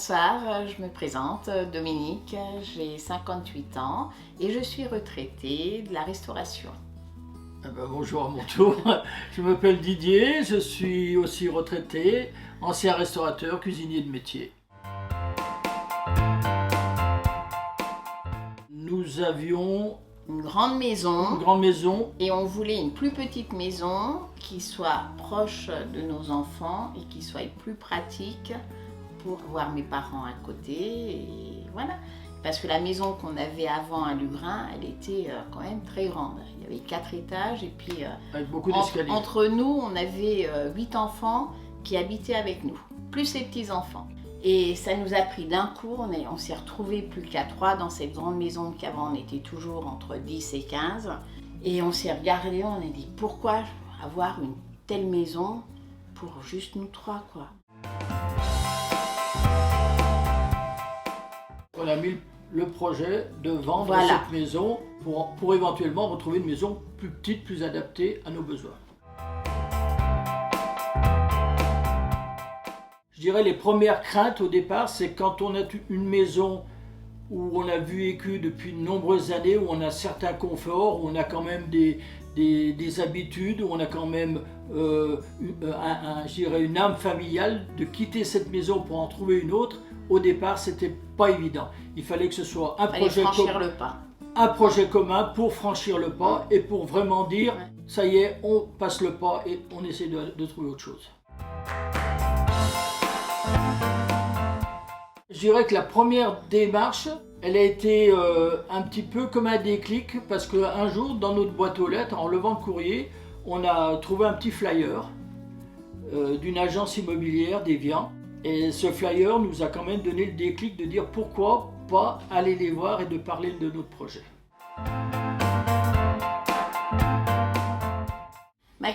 Bonsoir, je me présente, Dominique, j'ai 58 ans et je suis retraitée de la restauration. Bonjour à mon tour, je m'appelle Didier, je suis aussi retraité, ancien restaurateur, cuisinier de métier. Nous avions Une grande maison et on voulait une plus petite maison qui soit proche de nos enfants et qui soit plus pratique pour voir mes parents à côté. Et voilà. Parce que la maison qu'on avait avant à Lugrin, elle était quand même très grande. Il y avait 4 étages et puis avec beaucoup d'escaliers. Entre nous, on avait 8 enfants qui habitaient avec nous, plus les petits-enfants. Et ça nous a pris d'un coup, on s'est retrouvés plus qu'à 3 dans cette grande maison qu'avant on était toujours entre 10 et 15. Et on s'est regardé, on a dit pourquoi avoir une telle maison pour juste nous 3 quoi. On a mis le projet de vendre cette maison pour éventuellement retrouver une maison plus petite, plus adaptée à nos besoins. Je dirais les premières craintes au départ, c'est quand on a une maison où on a vécu depuis de nombreuses années, où on a certains conforts, où on a quand même des habitudes, où on a quand même je dirais une âme familiale, de quitter cette maison pour en trouver une autre. Au départ, c'était pas évident. Il fallait que ce soit un projet commun pour franchir le pas et pour vraiment dire ça y est, on passe le pas et on essaie de trouver autre chose. Je dirais que la première démarche, elle a été un petit peu comme un déclic parce qu'un jour, dans notre boîte aux lettres, en levant le courrier, on a trouvé un petit flyer d'une agence immobilière d'Évian. Et ce flyer nous a quand même donné le déclic de dire pourquoi pas aller les voir et de parler de notre projet.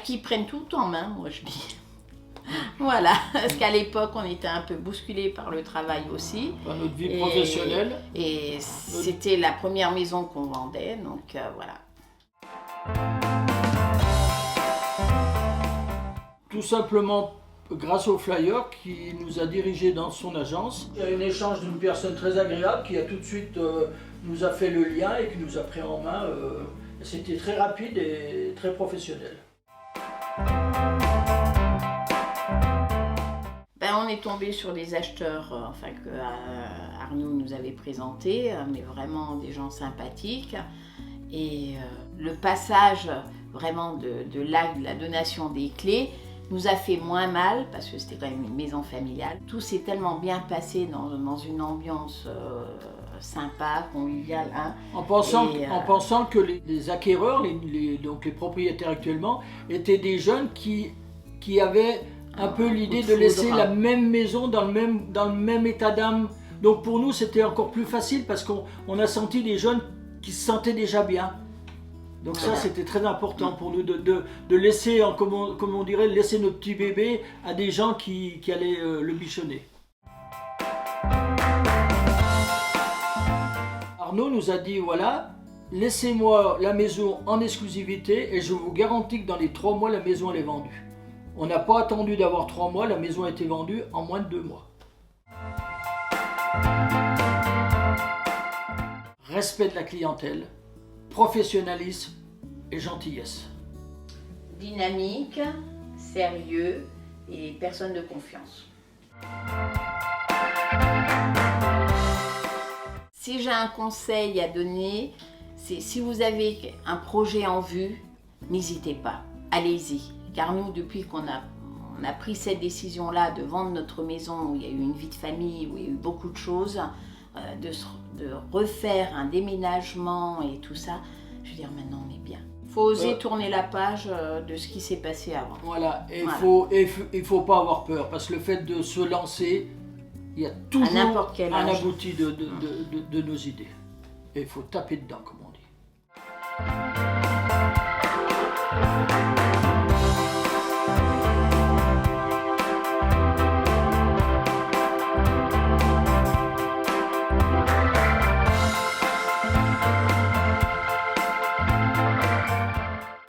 Qu'ils prennent tout en main, moi je dis. Voilà, parce qu'à l'époque on était un peu bousculés par le travail aussi. Dans notre vie professionnelle. Et c'était la première maison qu'on vendait, donc voilà. Tout simplement grâce au flyer qui nous a dirigés dans son agence. Il y a eu un échange d'une personne très agréable qui a tout de suite nous a fait le lien et qui nous a pris en main. C'était très rapide et très professionnel. On est tombé sur des acheteurs que Arnaud nous avait présentés, mais vraiment des gens sympathiques. Et le passage vraiment de la donation des clés nous a fait moins mal parce que c'était quand même une maison familiale. Tout s'est tellement bien passé dans une ambiance sympa, conviviale. En pensant que les acquéreurs, donc les propriétaires actuellement, étaient des jeunes qui avaient un peu l'idée de laisser la même maison dans le même état d'âme. Donc pour nous, c'était encore plus facile parce qu'on a senti des jeunes qui se sentaient déjà bien. Donc ça, c'était très important pour nous de laisser, comme on dirait, laisser notre petit bébé à des gens qui allaient le bichonner. Arnaud nous a dit, voilà, laissez-moi la maison en exclusivité et je vous garantis que dans les 3 mois, la maison elle est vendue. On n'a pas attendu d'avoir 3 mois, la maison a été vendue en moins de 2 mois. Respect de la clientèle, professionnalisme et gentillesse. Dynamique, sérieux et personne de confiance. Si j'ai un conseil à donner, c'est si vous avez un projet en vue, n'hésitez pas, allez-y. Car nous, depuis qu'on a pris cette décision-là de vendre notre maison, où il y a eu une vie de famille, où il y a eu beaucoup de choses, de refaire un déménagement et tout ça, je veux dire, maintenant on est bien. Il faut oser tourner la page de ce qui s'est passé avant. Voilà, et il faut pas avoir peur, parce que le fait de se lancer, il y a toujours un abouti de nos idées. Et il faut taper dedans, comme on dit.